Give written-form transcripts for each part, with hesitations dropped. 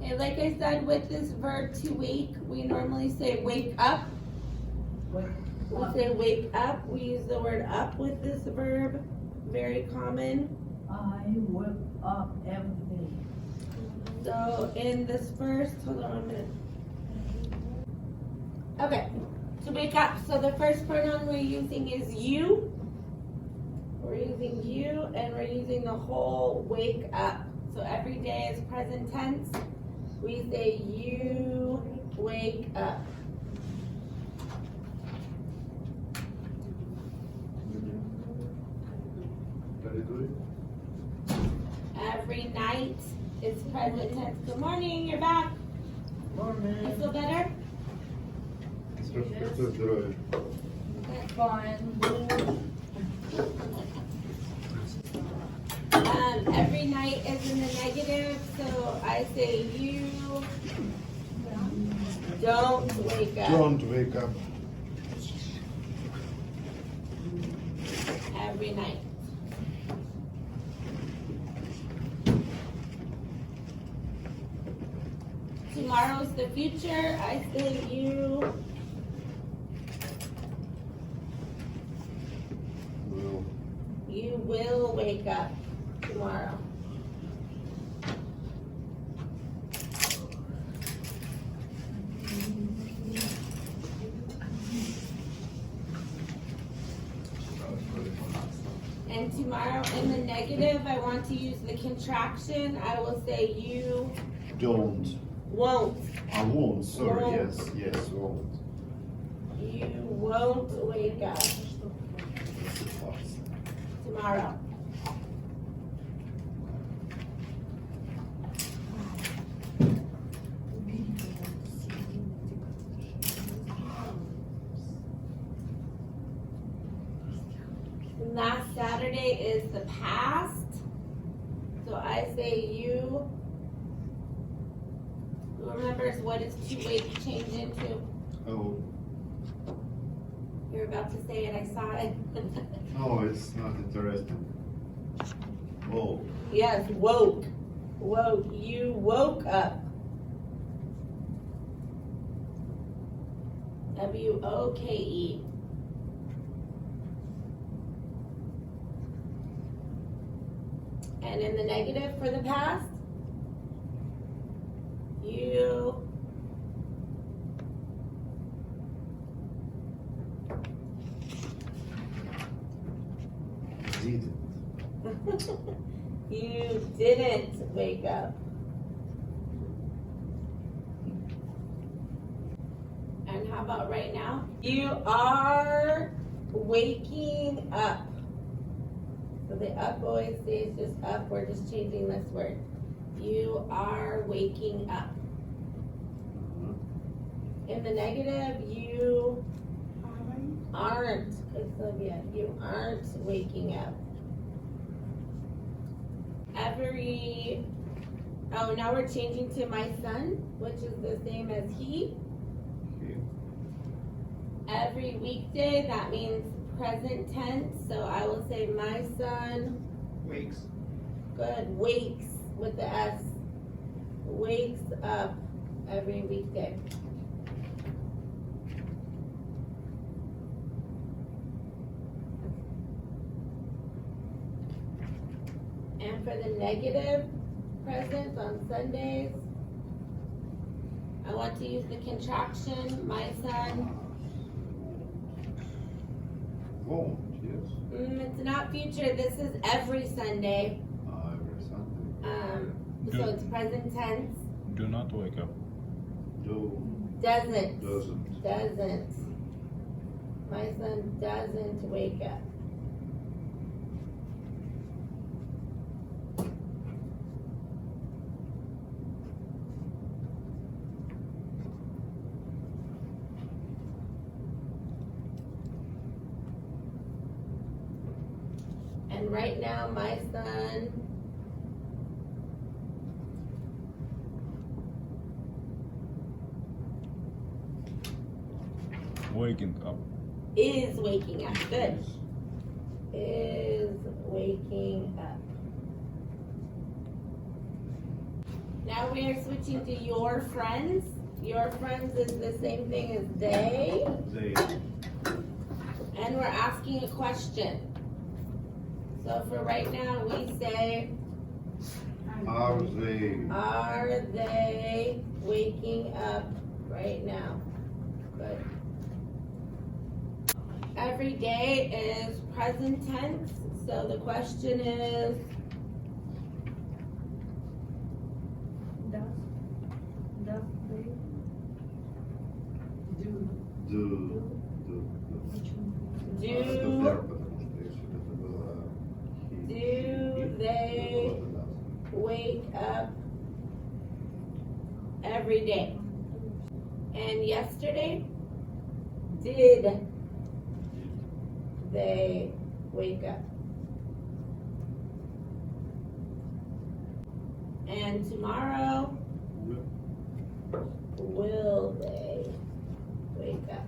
And like I said, with this verb to wake, we normally say wake up. We say wake up. We use the word up with this verb. Very common. I wake up every day. So in this first, hold on a minute. Okay, to wake up. So the first pronoun we're using is you. We're using you, and we're using the whole wake up. So every day is present tense. We say you wake up. Every night is present tense. Good morning, you're back. Morning. You feel better? Fine. Every night is in the negative, so I say you don't wake up. Don't wake up. Every night. Tomorrow's the future. I say you will wake up tomorrow. And tomorrow in the negative, I want to use the contraction. I will say you Don't. won't. I won't. Sorry. Won't. Yes, won't. You won't wake up tomorrow. Last Saturday is the past. So I say you. Who remembers what is to wake change into? Oh. You're about to say it, I saw it. Oh, it's not interesting. Oh. Yes, woke. Woke. You woke up. W-O-K-E. And in the negative for the past, you Didn't. you didn't wake up. And how about right now? You are waking up. So the up always stays just up. We're just changing this word. You are waking up. In the negative, you aren't. Good, Sylvia. You aren't waking up. Now we're changing to my son, which is the same as he. Okay. Every weekday, that means present tense. So I will say my son Wakes. Good. Wakes with the S. Wakes up every weekday. And for the negative present on Sundays, I want to use the contraction, my son. Won't. Yes. It's not future. This is every Sunday. Every Sunday. So it's present tense. Do not wake up. Doesn't. Doesn't. Doesn't. My son doesn't wake up. And right now, my son Waking up. is waking up. Good. Is waking up. Now Now we are switching to your friends. Your friends is the same thing as they. They. And we're asking a question. So for right now, we say, Are they? are they waking up right now? Good. Every day is present tense, so the question is, Does they do Do. do, Это verb, потому что если бы это было he, do it, they это было бы does. wake up every day? And yesterday, did they wake up? And tomorrow, will they wake up?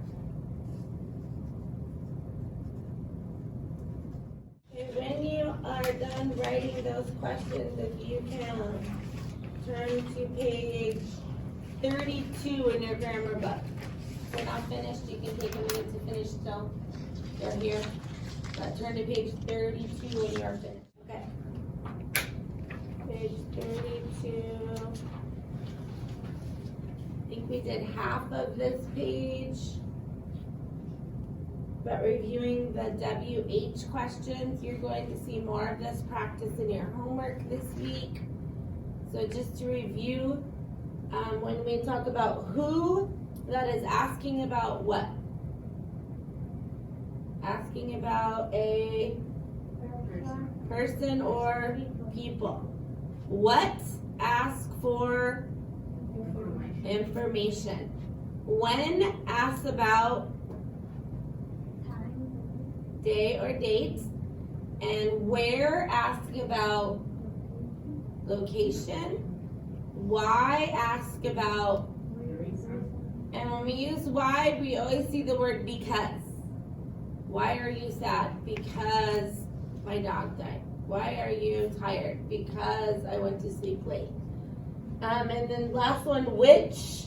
And when you are done writing those questions, if you can turn to page 32 in your grammar book. If we're not finished, you can take a minute to finish still. They're here. But turn to page 32 when you're finished. Okay. Page 32. I think we did half of this page. But reviewing the WH questions, you're going to see more of this practice in your homework this week. So just to review, when we talk about who, that is asking about what? Asking about a person or people. What? Ask for information. When? Ask about day or date. And where? Ask about location. Why? Ask about, and when we use why, we always see the word because. Why are you sad? Because my dog died. Why are you tired? Because I went to sleep late. And then last one, which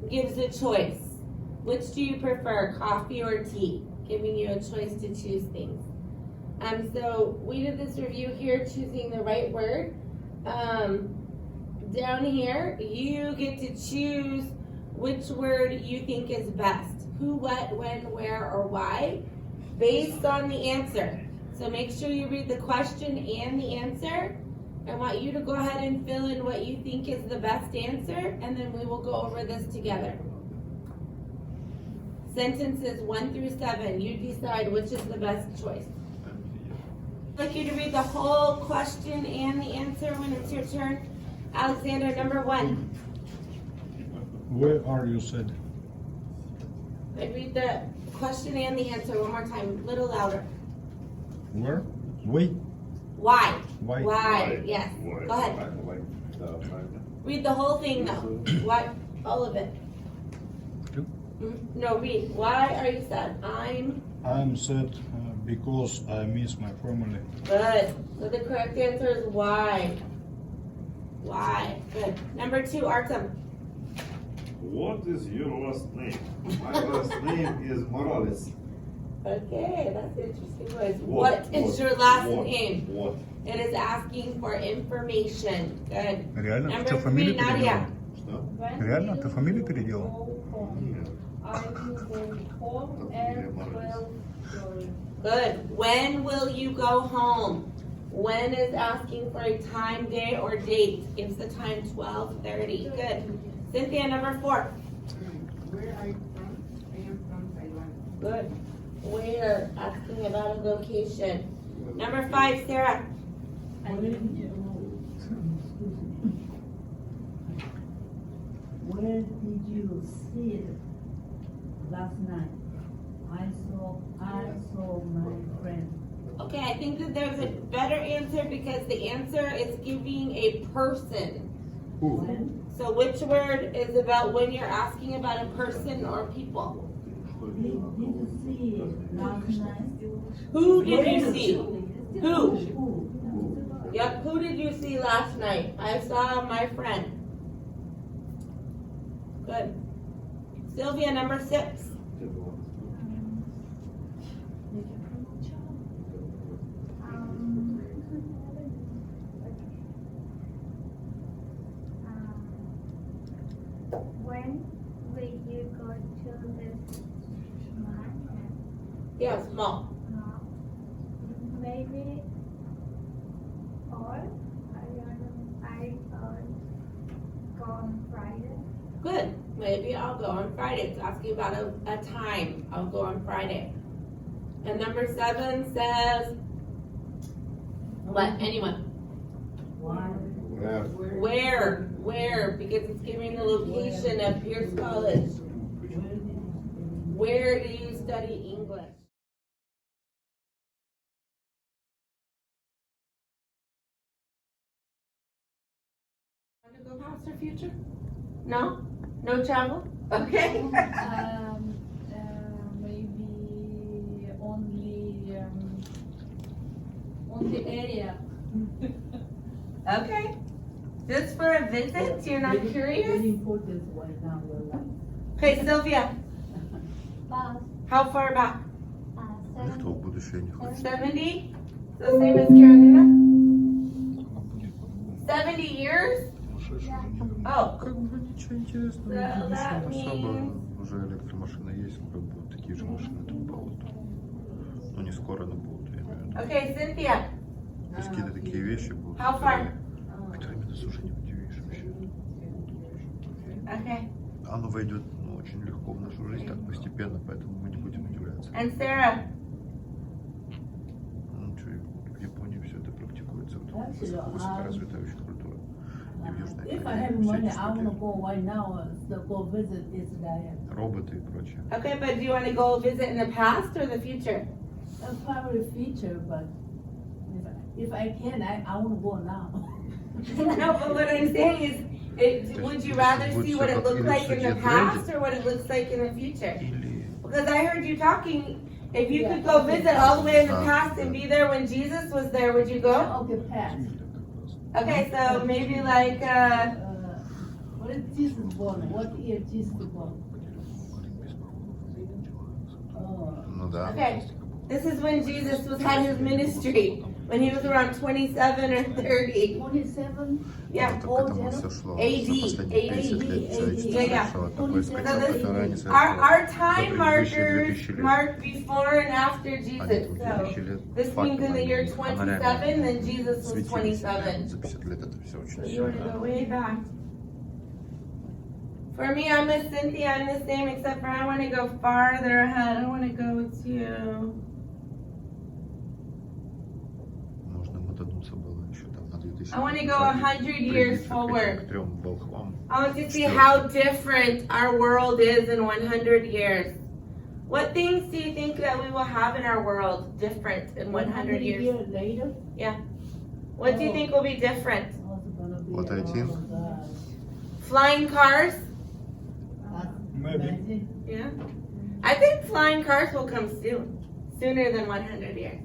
gives a choice. Which do you prefer, coffee or tea? Giving you a choice to choose things. So we did this review here, choosing the right word. Down here, you get to choose which word you think is best. Who, what, when, where, or why, based on the answer. So make sure you read the question and the answer. I want you to go ahead and fill in what you think is the best answer, and then we will go over this together. Sentences 1 through 7, you decide which is the best choice. I'd like you to read the whole question and the answer when it's your turn. Alexander, number 1. Where are you said? I read the question and the answer one more time, a little louder. Where? Wait. Why? Why? Why? Yes. Why? Go ahead. Like, Read the whole thing though. Why? All of it. You? No, read. Why are you sad? I'm sad because I miss my family. Good. So the correct answer is why. Why? Good. Number 2, Artem. What is your last name? My last name is Morales. Okay, that's an interesting voice. What is your last name? What? It is asking for information. Good. Реально? Number Ты 3, фамилию Nadia. переделал? Что? Реально? Ты фамилию переделал? Нет. I will go home at 12:30. Good. When will you go home? When is asking for a time, day, or date. Gives the time 12:30. Good. Cynthia, number 4. Where are you from? I am from Taiwan. Good. Where? Asking about a location. Number 5, Sarah. Where did you sit last night? I saw my friend. Okay, I think that there's a better answer because the answer is giving a person. When? So which word is about when you're asking about a person or people? Did you see last night? Who did you see? Who? Who? Yep, who did you see last night? I saw my friend. Good. Sylvia, number 6. When will you go to this market? Yeah, small. Maybe, or I go on Friday. Good. Maybe I'll go on Friday. It's asking about a time. I'll go on Friday. And number 7 says, what? Anyone? Where? Because it's giving the location of Pierce College. Where do you study English? Want to go past our future? No? No travel? Okay. Maybe only area. Okay. Just for a visit? You're not curious? Okay, Sylvia. Bus, How far back? Никто в будущее не хочет. 70? So same as Carolina? 70 years? Oh. Как бы ничего интересного. So that Особо means... уже электромашины есть, скоро будут такие же машины тут будут. Но не скоро, но будут, я имею в виду. Okay, Cynthia. То есть какие-то такие вещи будут. How far? Которые именно слушай, не удивишь вообще. Okay. Оно войдет очень легко в нашу жизнь, так постепенно, поэтому мы не будем удивляться. And Sarah. Ну, что, в Японии все это практикуется, вот, высокоразвитая очень культура. И в Южной If I Корее have money, всякие I want to штуки. go right now to go visit Israel. Роботы и прочее. Okay, but do you want to go visit in the past or the future? A probably future, but if I can, I want to go now. No, but what I'm saying is, would you rather see what it looked like in the past or what it looks like in the future? Или Because I heard you talking, if you could go visit all the way in the past and be there when Jesus was there, would you go? Okay, pass. Okay, so maybe like, What is Jesus born? What year Jesus born? Oh. ну да. okay, this is when Jesus had his ministry, when he was around 27 or 30. 27? Yeah. Вот к этому все шло. AD. За последние 50 лет человечество Yeah, yeah. совершило такой скачок, So this- который они Our совершили time за предыдущие markers 2000 лет. mark before and after Они Jesus. тут So 2000 лет this means in the year факелами, 27, then Jesus was светились. 27. За 50 лет это все очень So you want to сильно. go way back. For me, I'm with Cynthia. I'm the same, except for I want to go farther ahead. I want to go to. Можно мотануться было еще там на 2000 I want to go 100 years forward. К трем волхвам. I want to see how different our world is in 100 years. What things do you think that we will have in our world different in 100 years? Later? What do you think will be different? What I think? Flying cars? Maybe. Yeah. I think flying cars will come soon, sooner than 100 years.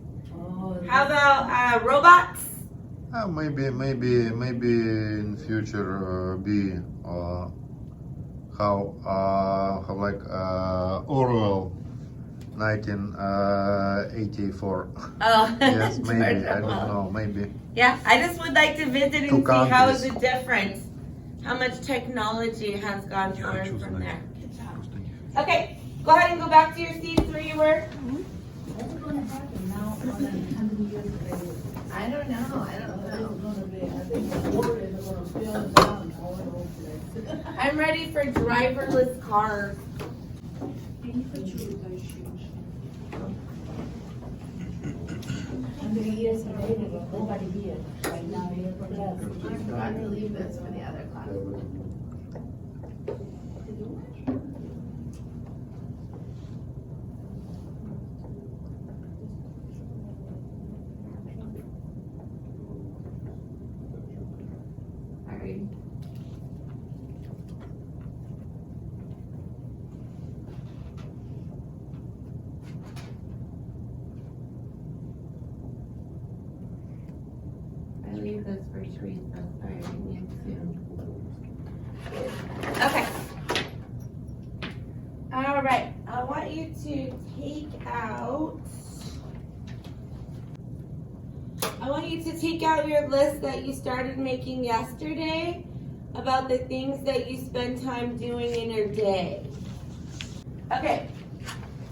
How about robots? Maybe in future be how like Orwell 1984. Oh, Yes, maybe. George I don't Orwell. know. Maybe. Yeah, I just would like to visit Two and see how is countries. it different, how much technology has gone Я forward хочу from знать. there. Просто не хочу. Okay, go ahead and go back to your seats where you were. What's going to happen now on 100 years later? I don't know. It's going to be, I think the water is going to fill down all over the place. I'm ready for driverless cars. Years later, nobody here. Right now, you're I'm going to leave this for the other class. Sorry. I leave this for Teresa. Sorry, I didn't mean to. Okay. right, I want you to take out your list that you started making yesterday about the things that you spend time doing in your day. Okay,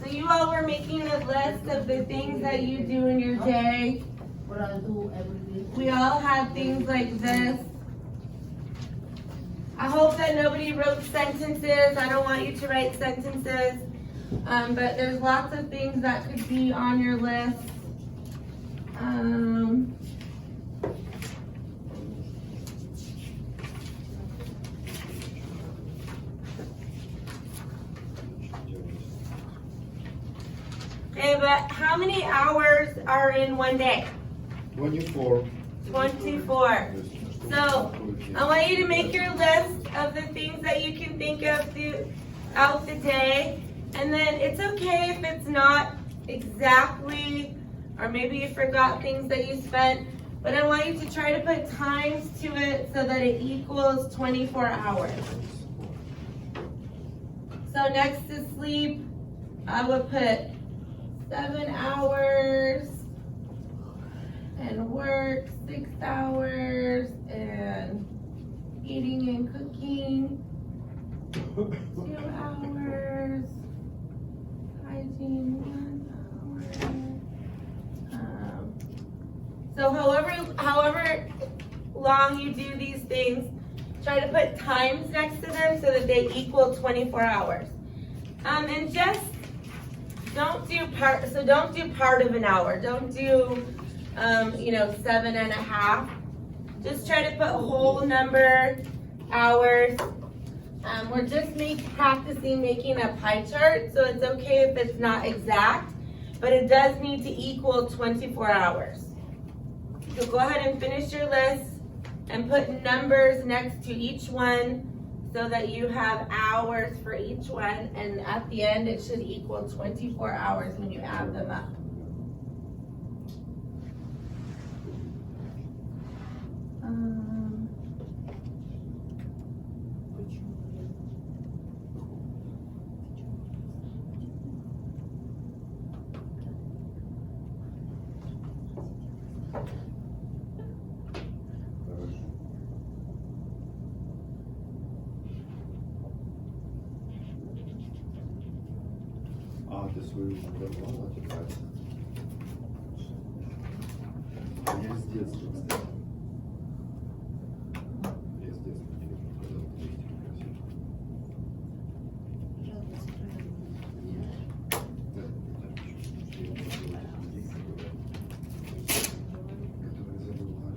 so you all were making a list of the things that you do in your day. What I do every day. We all have things like this. I hope that nobody wrote sentences. I don't want you to write sentences. But there's lots of things that could be on your list. Okay, but how many hours are in one day? 24. 24. So I want you to make your list of the things that you can think of throughout the day. And then it's okay if it's not exactly, or maybe you forgot things that you spent, but I want you to try to put times to it so that it equals 24 hours. So next to sleep, I would put 7 hours, and work 6 hours, and eating and cooking 2 hours, hygiene 1 hour. So however long you do these things, try to put times next to them so that they equal 24 hours. And just don't do part of an hour. Don't do 7.5. Just try to put whole number hours. We're just practicing making a pie chart, so it's okay if it's not exact, but it does need to equal 24 hours. So go ahead and finish your list and put numbers next to each one so that you have hours for each one, and at the end it should equal 24 hours when you add them up. Ты свою давно отекать? Я с детства, кстати. Я с детства не ходил в красиво. Которые забывали.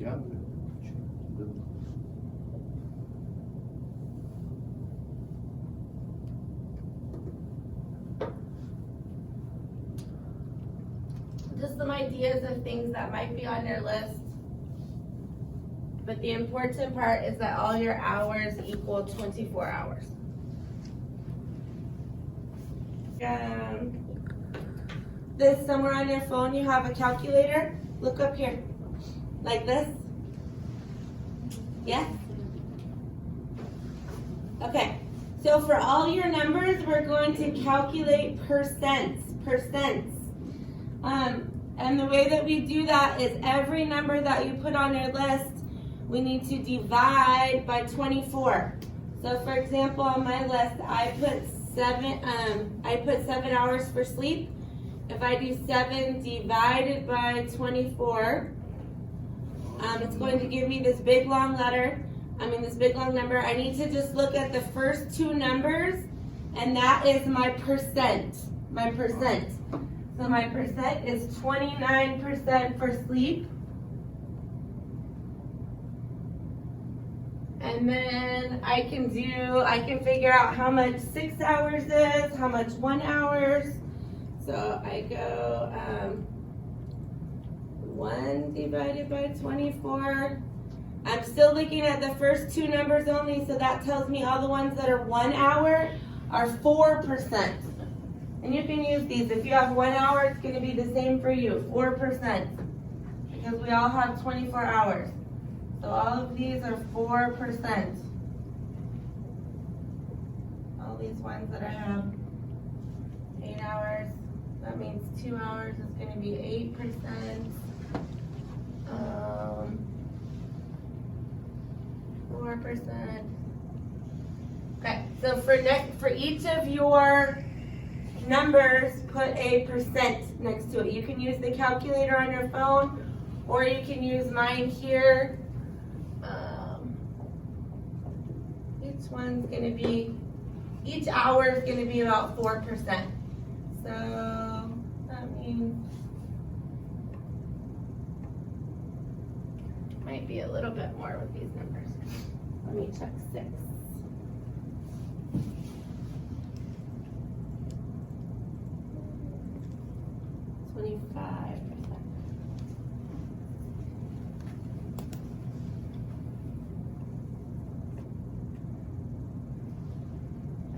Я, Just some ideas of things that might be on your list. But the important part is that all your hours equal 24 hours. This somewhere on your phone you have a calculator. Look up here. Like this? Yes? Okay. So for all your numbers, we're going to calculate percents. And the way that we do that is every number that you put on your list, we need to divide by 24. So for example, on my list, I put 7 hours for sleep. If I do 7 divided by 24, it's going to give me this big long letter. this big long number, I need to just look at the first two numbers, and that is my percent. My percent. So my percent is 29% for sleep. And then I can figure out how much 6 hours is, how much 1 hour. So I go 1 divided by 24. I'm still looking at the first two numbers only, so that tells me all the ones that are 1 hour are 4%. And you can use these. If you have 1 hour, it's going to be the same for you, 4%. Because we all have 24 hours. So all of these are 4%. All these ones that I have 8 hours, that means 2 hours is going to be 8%. 4%. Okay, so for each of your numbers, put a percent next to it. You can use the calculator on your phone, or you can use mine here. Each hour is going to be about 4%. So that means might be a little bit more with these numbers. Let me check 6.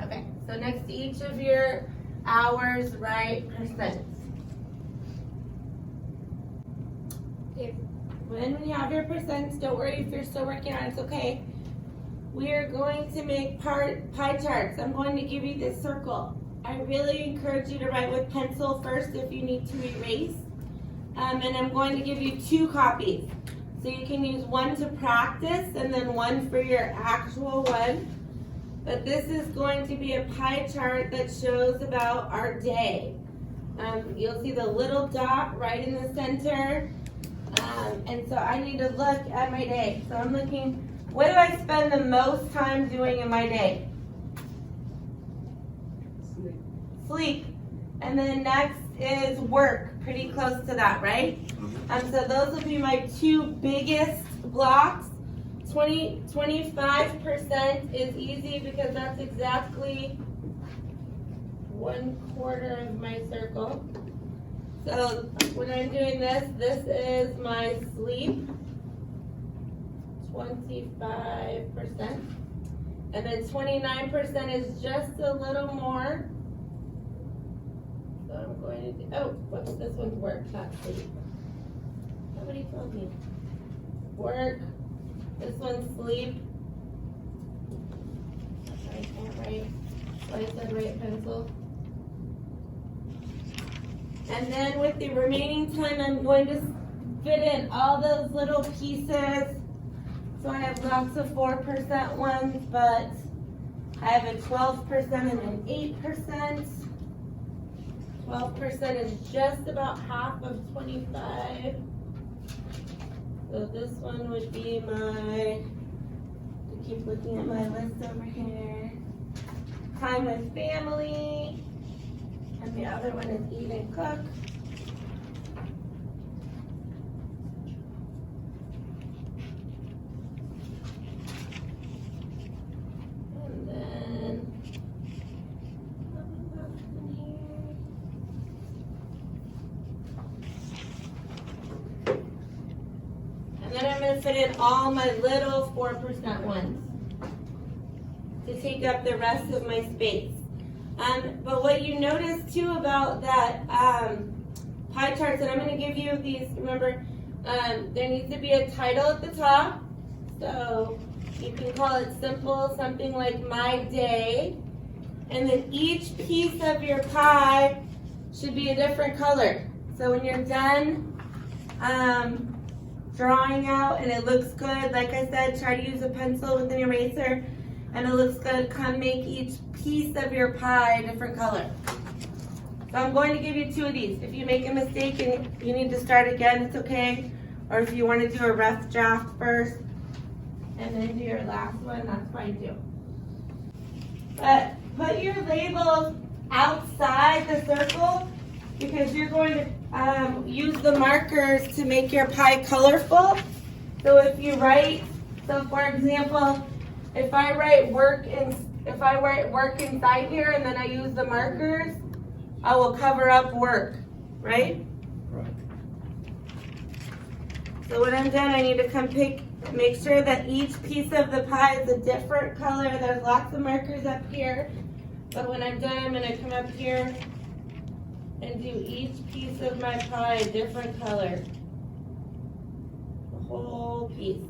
Okay, so next to each of your hours, write percents. Okay, when you have your percents, don't worry if you're still working on it, it's okay. We are going to make pie charts. I'm going to give you this circle. I really encourage you to write with pencil first if you need to erase. And I'm going to give you 2 copies. So you can use one to practice and then one for your actual one. But this is going to be a pie chart that shows about our day. You'll see the little dot right in the center. And so I need to look at my day. So I'm looking, what do I spend the most time doing in my day? Sleep. And then next is work. Pretty close to that, right? So those will be my 2 biggest blocks. 25% is easy because that's exactly 1/4 of my circle. So when I'm doing this is my sleep, 25%. And then 29% is just a little more. So I'm going to do, whoops, this one's work, not sleep. Somebody told me. Work. This one's sleep. I can't write. So I said write pencil. And then with the remaining time, I'm going to fit in all those little pieces. So I have lots of 4% ones, but I have a 12% and an 8%. 12% is just about half of 25. So this one would be I keep looking at my list over here. Time with family. And the other one is eat and cook. And then I'm going to fit in all my little 4% ones to take up the rest of my space. But what you notice too about that pie charts, and I'm going to give you these, remember, there needs to be a title at the top. So you can call it simple, something like my day. And then each piece of your pie should be a different color. So when you're done drawing out and it looks good, like I said, try to use a pencil with an eraser, and it looks good, come make each piece of your pie a different color. So I'm going to give you 2 of these. If you make a mistake and you need to start again, it's okay. Or if you want to do a rough draft first. and then do your last one, that's fine too. But put your labels outside the circle because you're going to use the markers to make your pie colorful. So if you write, so for example, if I write work inside here and then I use the markers, I will cover up work, right? Right. So when I'm done, I need to make sure that each piece of the pie is a different color. There's lots of markers up here. But when I'm done, I'm gonna come up here and do each piece of my pie a different color. The whole piece.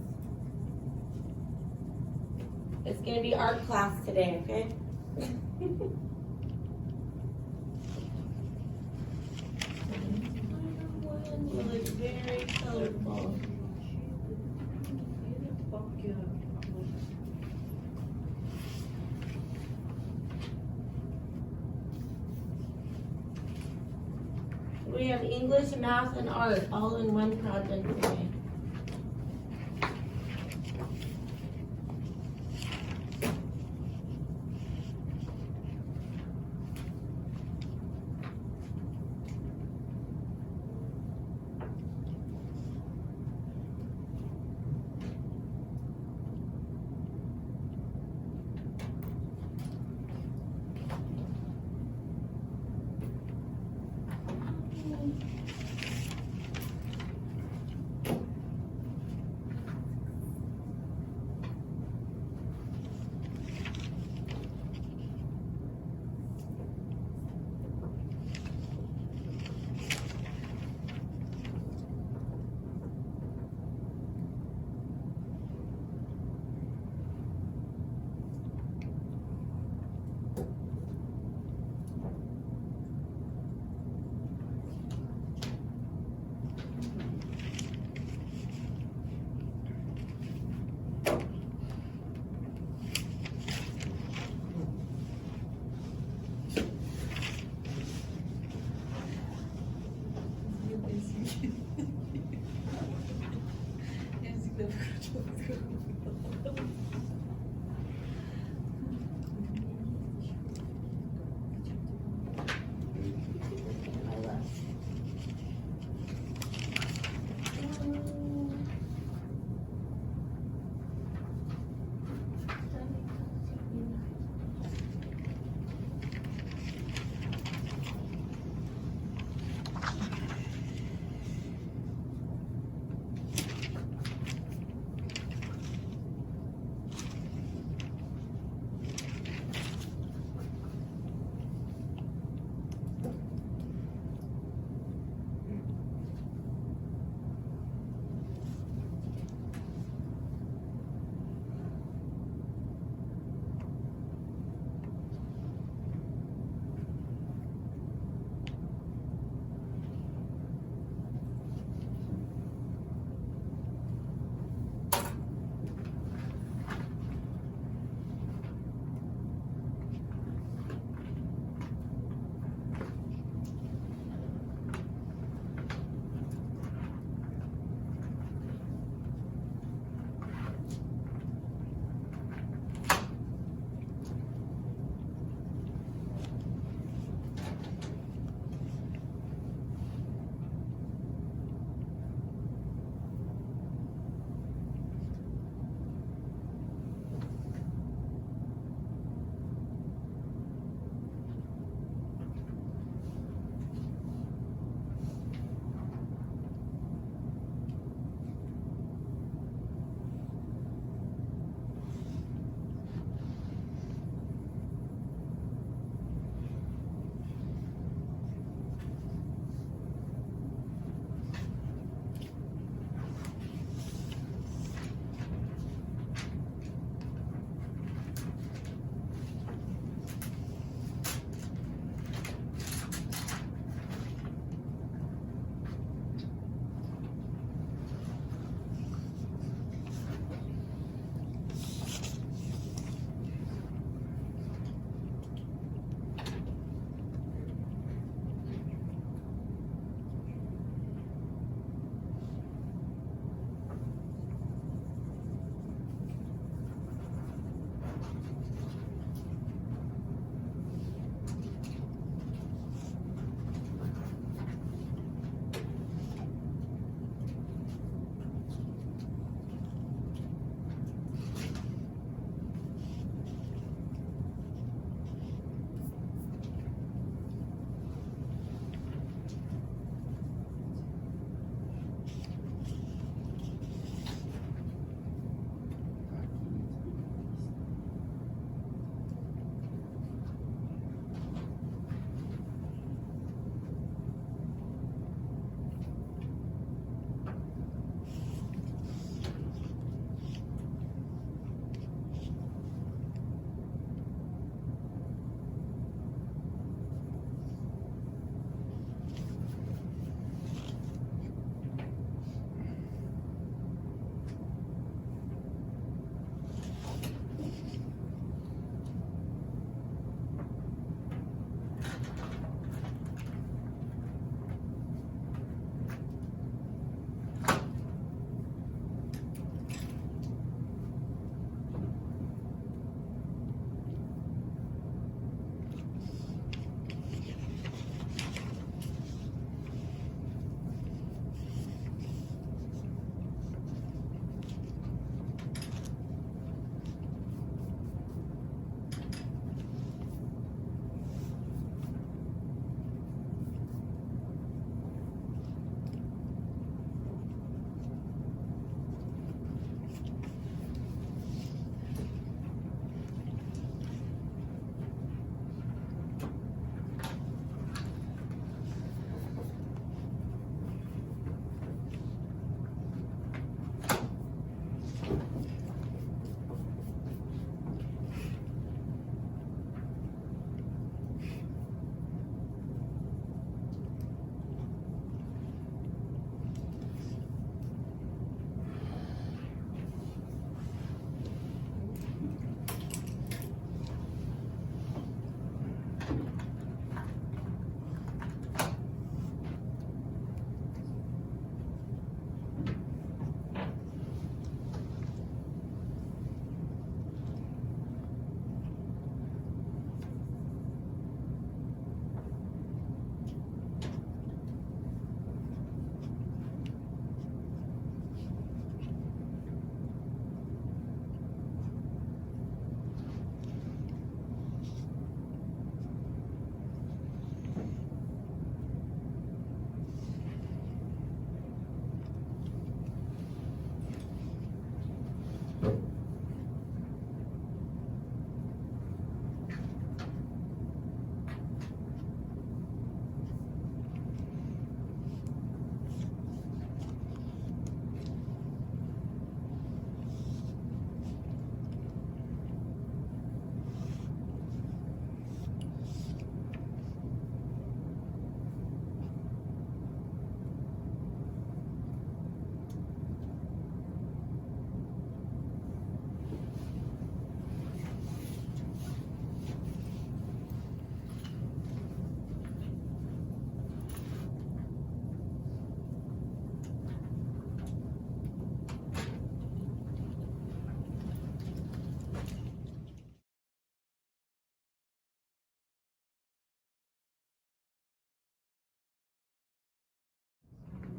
It's gonna be art class today, okay? Will look very colorful. We have English, math, and art all in one project today.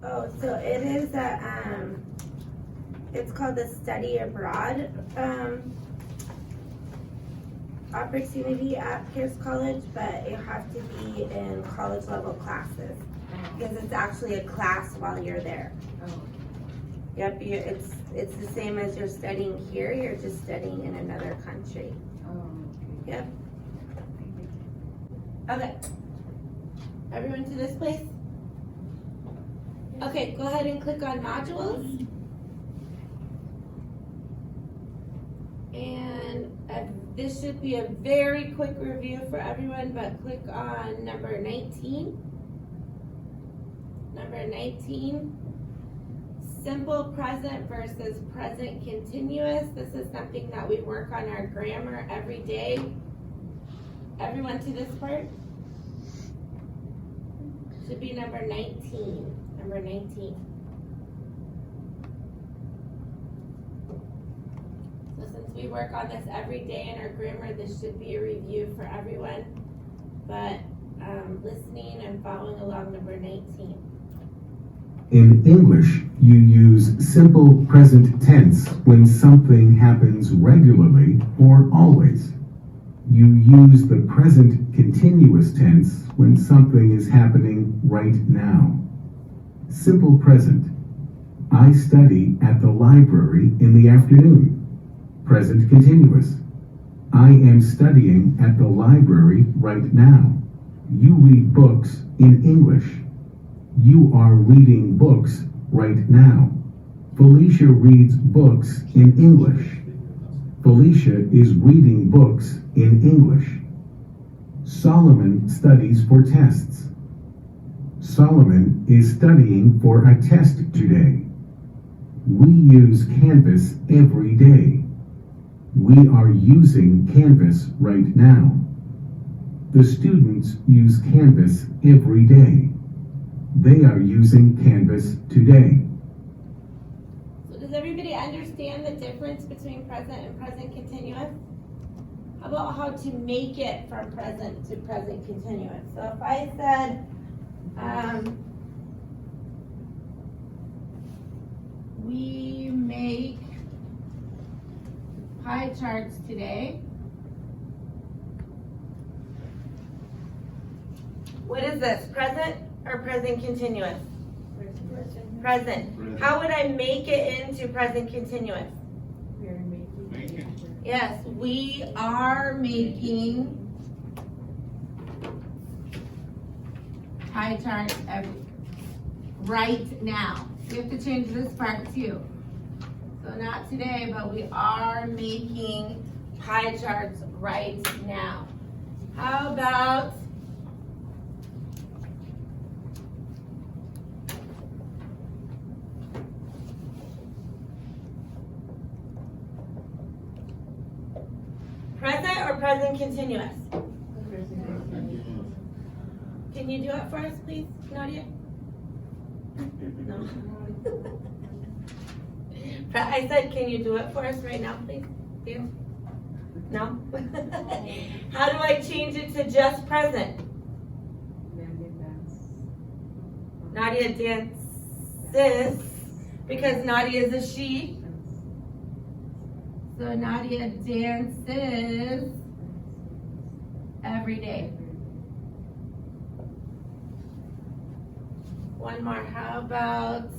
Oh, so it is it's called the study abroad, opportunity at Pierce College, but you have to be in college level classes. Because it's actually a class while you're there. Oh, Yep, it's the same as you're studying here, you're just studying in another country. oh, okay. Yep. Okay. Everyone to this place? Okay, go ahead and click on modules. And this should be a very quick review for everyone, but click on number 19. Number 19. Simple present versus present continuous. This is something that we work on our grammar every day. Everyone to this part? Should be number 19. Number 19. So since we work on this every day in our grammar, this should be a review for everyone. But listening and following along, number 19. In English, you use simple present tense when something happens regularly or always. You use the present continuous tense when something is happening right now. Simple present. I study at the library in the afternoon. Present continuous. I am studying at the library right now. You read books in English. You are reading books right now. Felicia reads books in English. Felicia is reading books in English. Solomon studies for tests. Solomon is studying for a test today. We use Canvas every day. We are using Canvas right now. The students use Canvas every day. They are using Canvas today. So does everybody understand the difference between present and present continuous? How about how to make it from present to present continuous? So if I said, we make pie charts today. What is this, present or present continuous? Present. How would I make it into present continuous? We are making. Yes, we are making pie charts right now. We have to change this part too. So not today, but we are making pie charts right now. How about present or present continuous? Can you do it for us, please, Nadia? No. I said, can you do it for us right now, please? Do? No? How do I change it to just present? Nadia dances because Nadia is a she. So Nadia dances every day. One more. How about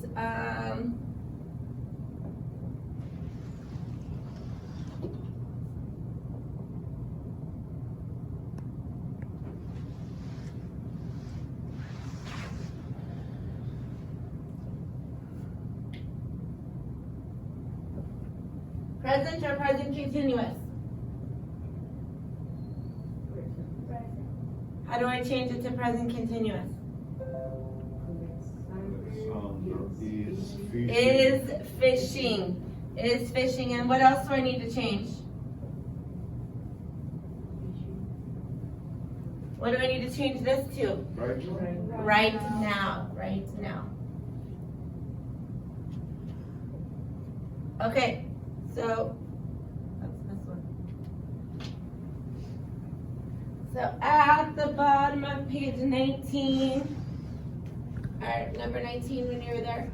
present or present continuous? How do I change it to present continuous? Is fishing. Is fishing. And what else do I need to change? What do I need to change this to? Right now. Right now. Okay, so that's this one. So at the bottom of page 19, Alright, number 19 when you were there.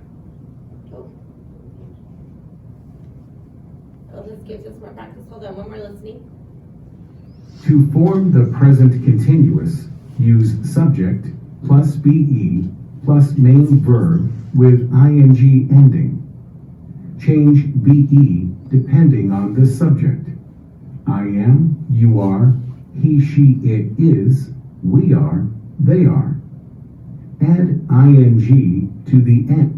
Oh, this gives us more practice. Hold on, one more listening. To form the present continuous, use subject plus be plus main verb with ing ending. Change be depending on the subject. I am, you are, he, she, it is, we are, they are. Add ing to the end.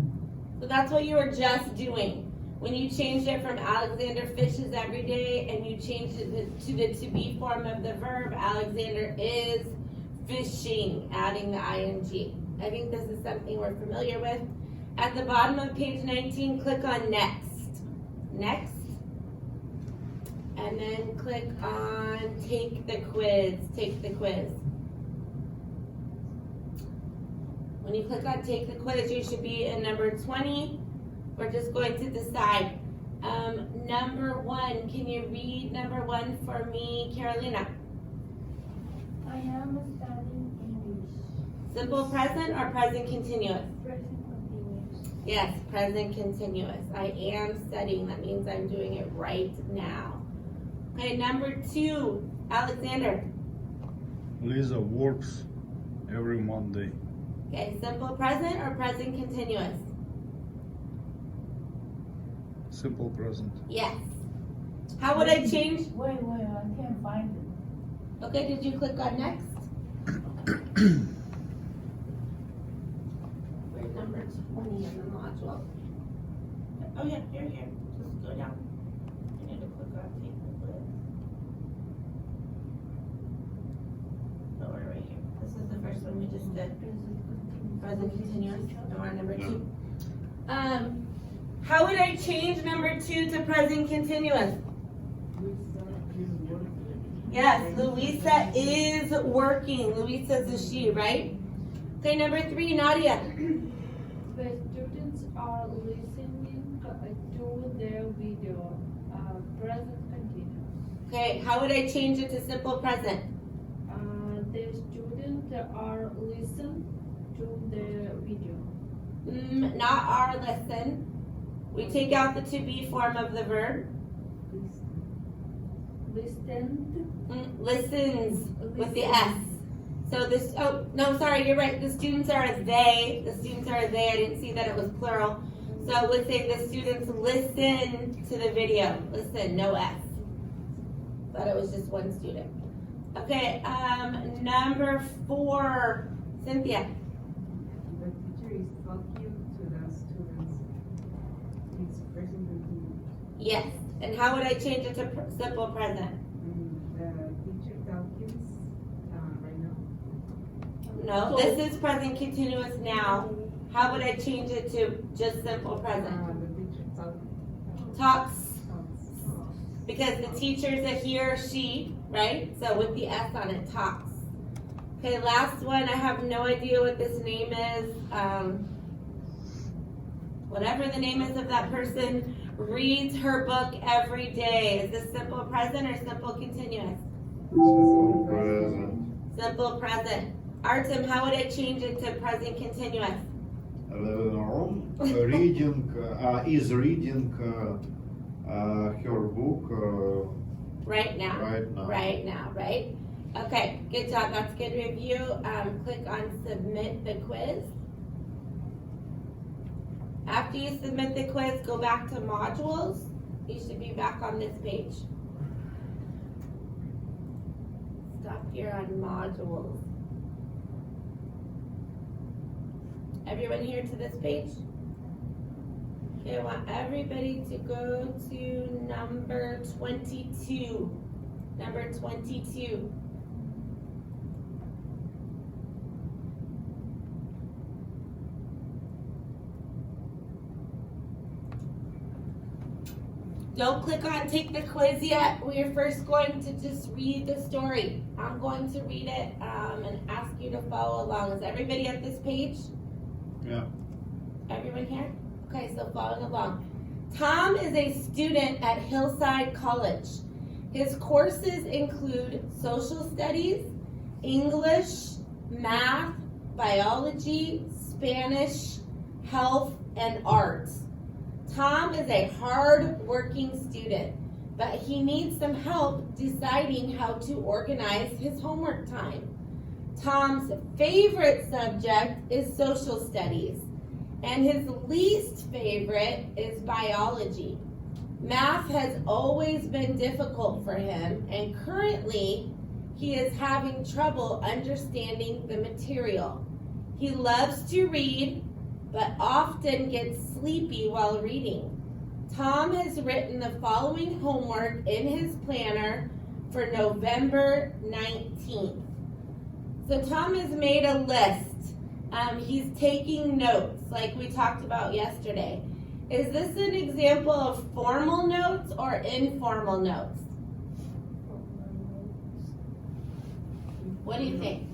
So that's what you were just doing. When you changed it from Alexander fishes every day and you changed it to the to-be form of the verb, Alexander is fishing, adding the ing. I think this is something we're familiar with. At the bottom of page 19, click on next. Next. And then click on take the quiz. Take the quiz. When you click on take the quiz, you should be in number 20. We're just going to decide. Number 1, can you read number 1 for me, Carolina? I am studying English. Simple present or present continuous? Present continuous. Yes, present continuous. I am studying. That means I'm doing it right now. Okay, number 2, Alexander. Lisa works every Monday. Okay, simple present or present continuous? Simple present. Yes. How would I change? Wait, I can't find it. Okay, did you click on next? We're number 20 in the module. Oh yeah, you're here. Just go down. You need to click on take the quiz. Oh, we're right here. This is the first one we just did. Present continuous. And we're on number 2. How would I change number 2 to present continuous? Yes, Luisa is working. Luisa's a she, right? Okay, number 3, Nadia. The students are listening to their video. Present continuous. Okay, how would I change it to simple present? The students are listening to the video. Not our listen. We take out the to be form of the verb. Listens with the S. So this, oh, no, sorry, you're right. The students are they. The students are they. I didn't see that it was plural. So I would say the students listen to the video. Listen, no S. Thought it was just one student. Okay, number 4, Cynthia. The teacher is talking to the students. It's present continuous. Yes. And how would I change it to simple present? The teacher talking right now. No, this is present continuous now. How would I change it to just simple present? The teacher Talks, talks. because the teacher's a he or she, right? So with the S on it, talks. Okay, last one. I have no idea what this name is. Whatever the name is of that person reads her book every day. Is this simple present or simple continuous? Simple present. Simple present. Artem, how would I change it to present continuous? Reading, is reading her book Right now. right now. Right now, right? Okay, good job. That's good review. Click on submit the quiz. After you submit the quiz, go back to modules. You should be back on this page. Stop here on modules. Everyone here to this page? Okay, I want everybody to go to number 22. Number 22. Don't click on take the quiz yet. We're first going to just read the story. I'm going to read it and ask you to follow along. Is everybody at this page? Yeah. Everyone here? Okay, so following along. Tom is a student at Hillside College. His courses include social studies, English, math, biology, Spanish, health, and art. Tom is a hard-working student, but he needs some help deciding how to organize his homework time. Tom's favorite subject is social studies, and his least favorite is biology. Math has always been difficult for him, and currently he is having trouble understanding the material. He loves to read, but often gets sleepy while reading. Tom has written the following homework in his planner for November 19th. So Tom has made a list. He's taking notes like we talked about yesterday. Is this an example of formal notes or informal notes? What do you think?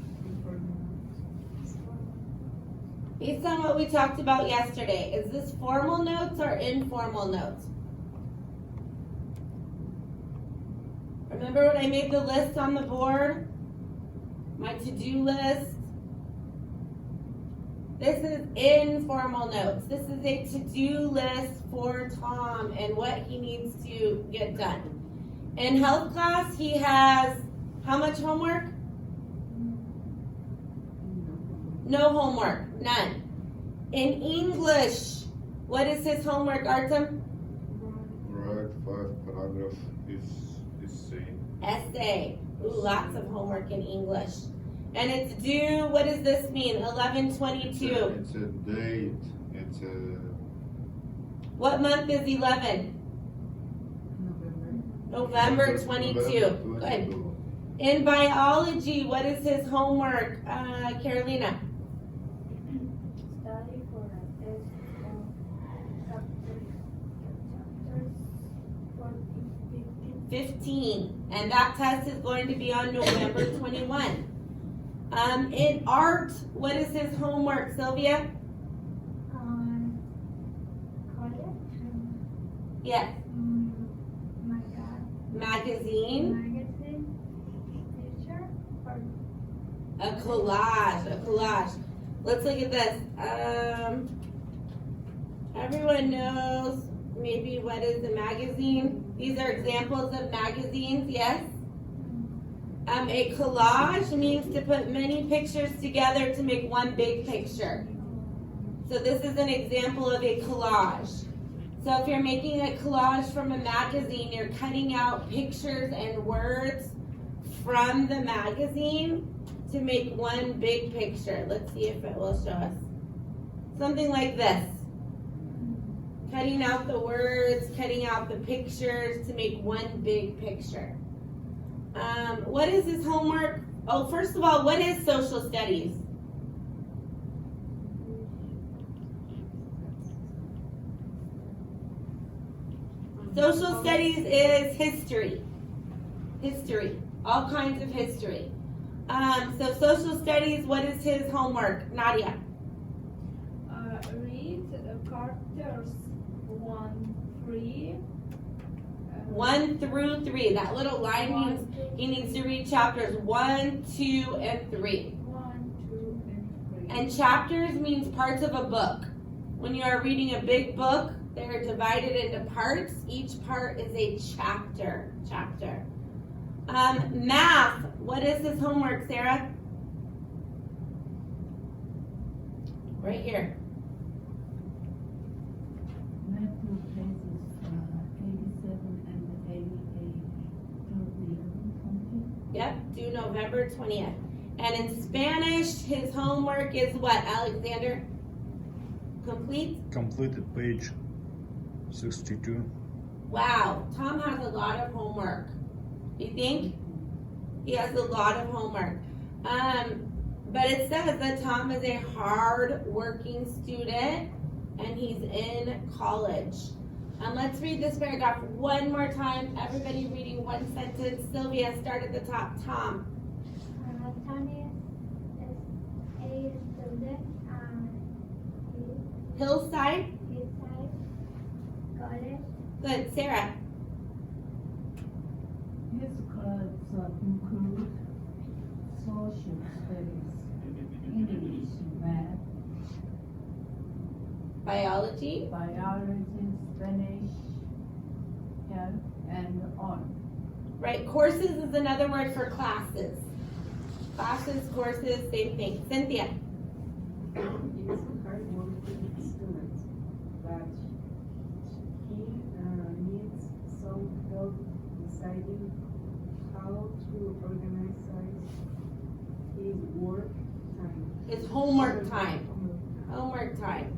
Based on what we talked about yesterday, is this formal notes or informal notes? Remember when I made the list on the board? My to-do list? This is informal notes. This is a to-do list for Tom and what he needs to get done. In health class, he has how much homework? No homework, none. In English, what is his homework, Artem? Write 5 paragraphs essay. Essay. Ooh, lots of homework in English. And it's due, what does this mean? 11/22. It's a date. It's a What month is 11? November 22. Good. In biology, what is his homework, Carolina? Study for a test of chapters 14, 15. And that test is going to be on November 21. In art, what is his homework, Sylvia? college, Yes. my God, Magazine. magazine, teacher, or A collage. Let's look at this. Everyone knows maybe what is a magazine. These are examples of magazines, yes? A collage means to put many pictures together to make one big picture. So this is an example of a collage. So if you're making a collage from a magazine, you're cutting out pictures and words from the magazine to make one big picture. Let's see if it will show us. Something like this. Cutting out the words, cutting out the pictures to make one big picture. What is his homework? Oh, first of all, what is social studies? Social studies is history. History. All kinds of history. So social studies, what is his homework? Nadia. read characters 1, 3. 1 through 3. That little line means he needs to read chapters 1, 2, and 3. 1, 2, and 3. And chapters means parts of a book. When you are reading a big book, they're divided into parts. Each part is a chapter. Math. What is his homework, Sarah? Right here. Matthew places 87 and 88 something. Yep, due November 20th. And in Spanish, his homework is what, Alexander? Complete? Completed page 62. Wow, Tom has a lot of homework. You think? He has a lot of homework. But it says that Tom is a hard-working student and he's in college. Let's read this paragraph one more time. Everybody reading one sentence. Sylvia, start at the top. Tom. Tony is a student Hillside. inside college. Good. Sarah. His classes include social studies, English, math, Biology. biology, Spanish, yeah, and on. Right, courses is another word for classes. Classes, courses, same thing. Cynthia. It's hardworking student, but he needs some help deciding how to organize his work time. It's homework time. Homework time.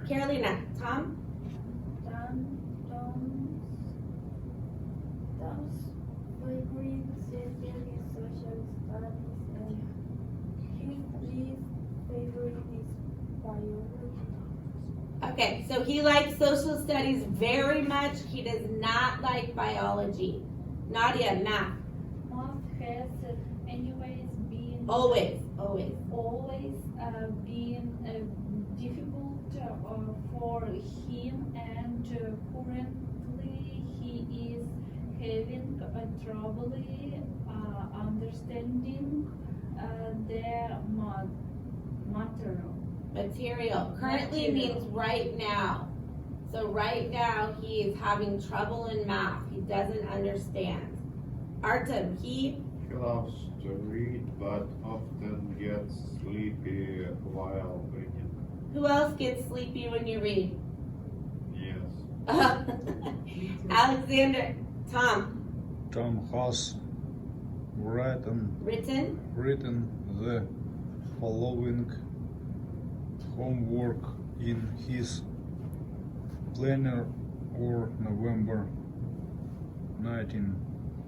Carolina, Tom? Tom's favorite subject is social studies and his least favorite is biology. Okay, so he likes social studies very much. He does not like biology. Nadia, math. Math has anyways been Always. been difficult for him, and currently he is having trouble understanding the Material. Currently means right now. So right now he is having trouble in math. He doesn't understand. Artem, He loves to read, but often gets sleepy while reading. who else gets sleepy when you read? Yes. Alexander, Tom, Tom has written. written the following homework in his planner for November 19.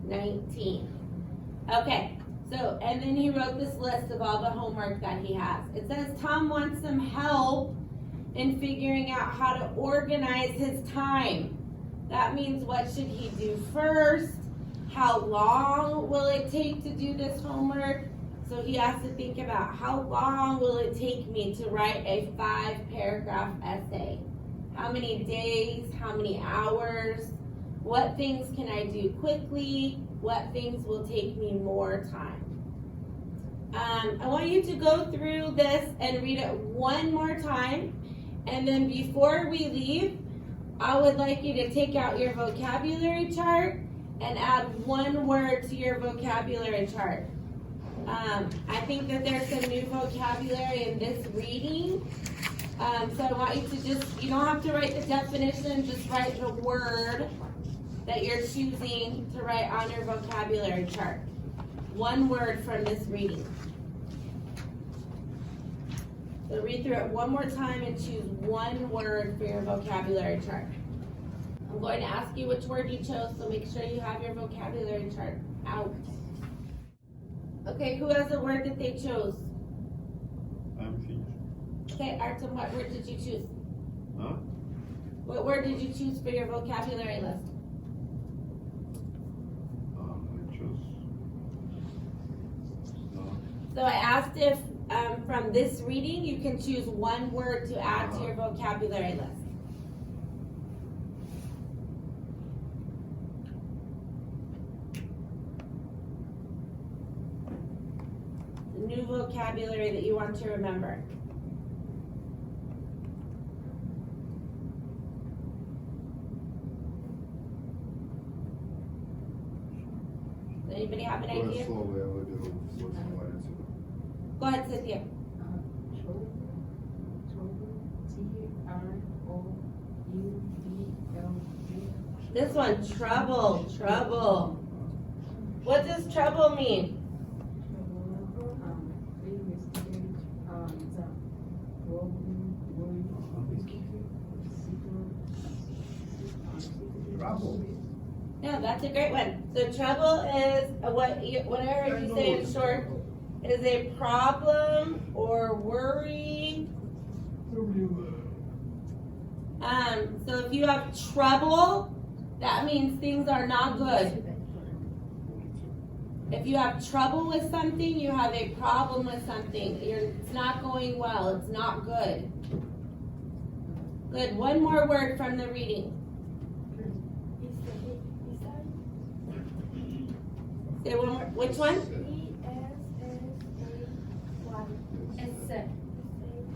19. Okay, so, and then he wrote this list of all the homework that he has. It says Tom wants some help in figuring out how to organize his time. That means what should he do first? How long will it take to do this homework? So he has to think about how long will it take me to write a 5-paragraph essay? How many days? How many hours? What things can I do quickly? What things will take me more time? I want you to go through this and read it one more time. And then before we leave, I would like you to take out your vocabulary chart and add one word to your vocabulary chart. I think that there's some new vocabulary in this reading. So I want you to you don't have to write the definition, just write the word that you're choosing to write on your vocabulary chart. One word from this reading. So read through it one more time and choose one word for your vocabulary chart. I'm going to ask you which word you chose, so make sure you have your vocabulary chart out. Okay, who has a word that they chose? I'm finished. Okay, Artem, what word did you choose? Huh? What word did you choose for your vocabulary list? I chose. No. So I asked if from this reading you can choose one word to add to your vocabulary list. The new vocabulary that you want to remember. Does anybody have an Какое idea? слово я выберу в словаре отсюда? Go ahead, Cynthia. This one, trouble. What does trouble mean? Trouble. Yeah, that's a great one. So trouble is what I heard you say in short is a problem or worry. So if you have trouble, that means things are not good. If you have trouble with something, you have a problem with something. It's not going well. It's not good. Good. One more word from the reading. Say one more. Which one? essay.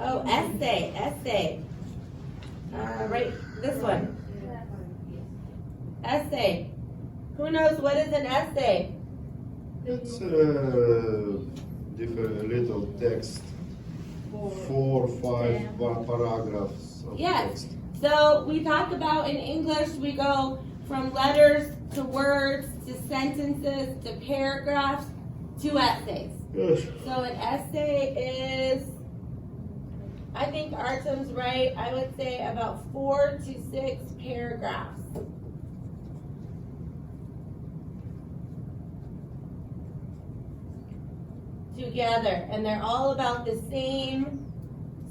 Oh, essay. Right, this one. Essay. Who knows what is an essay? It's different little text, 4 or 5 paragraphs of Yes. text. So we talk about in English, we go from letters to words to sentences to paragraphs to essays. Yes. So an essay is, I think Artem's right, I would say about 4 to 6 paragraphs. Together, and they're all about the same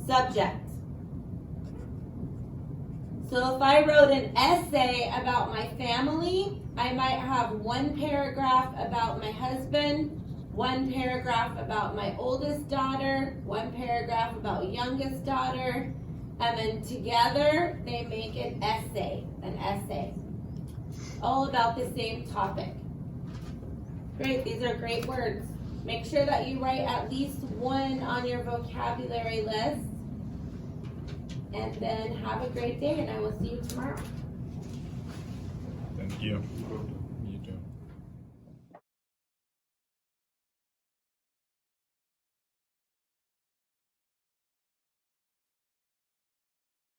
subject. So if I wrote an essay about my family, I might have 1 paragraph about my husband, 1 paragraph about my oldest daughter, 1 paragraph about youngest daughter, and then together they make an essay, all about the same topic. Great, these are great words. Make sure that you write at least 1 on your vocabulary list. And then have a great day, and I will see you tomorrow. Thank you. Good.